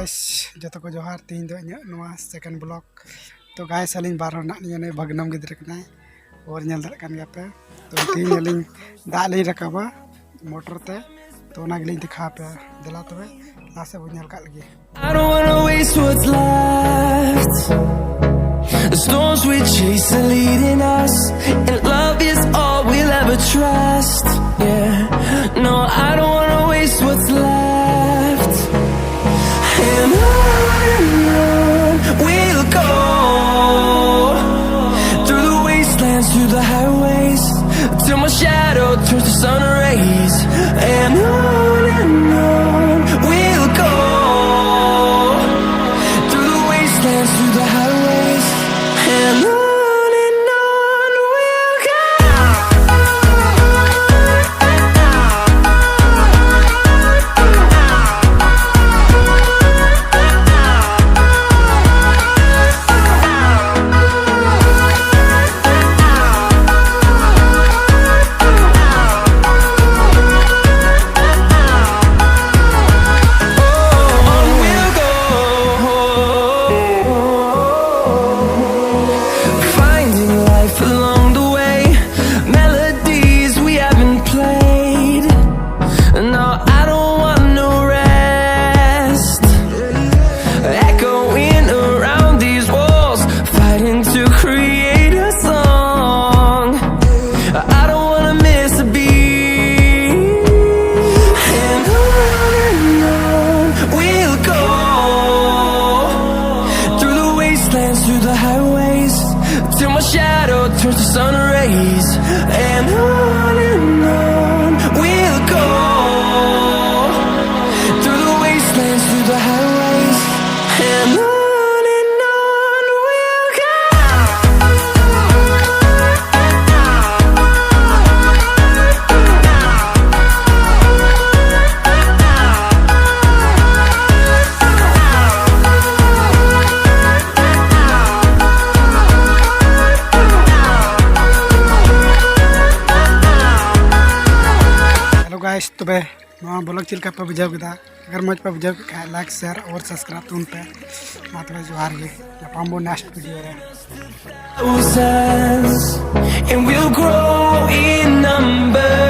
guys, joto ko johar tin do nya noa second block. To guys aling baro nak ni ne bagnam gidra kana और nyal dar kan gape. To tin aling da lei rakaba motor te to na gilin dikha pe dela to lase bu nyal ka lagi. I don't wanna waste what's left. The storms we chase are leading us, and love is all we'll ever trust. Yeah, no, I don't wanna waste what's left. And on we'll go, through the wastelands, through the highways, till my shadow turns to sun rays. And on we'll go, through the wastelands, through the highways, and on we'll go. Through the highways, till my shadow turns to sun rays. And on we'll go, through the wastelands, through the highways, and on we'll go. guys तो बे नवा blog chill का पे बुझाव केदा अगर मज पे बुझाव के like share और subscribe तुन पे मात्र जोहार गे पामबो नेक्स्ट वीडियो रे And we'll grow in number.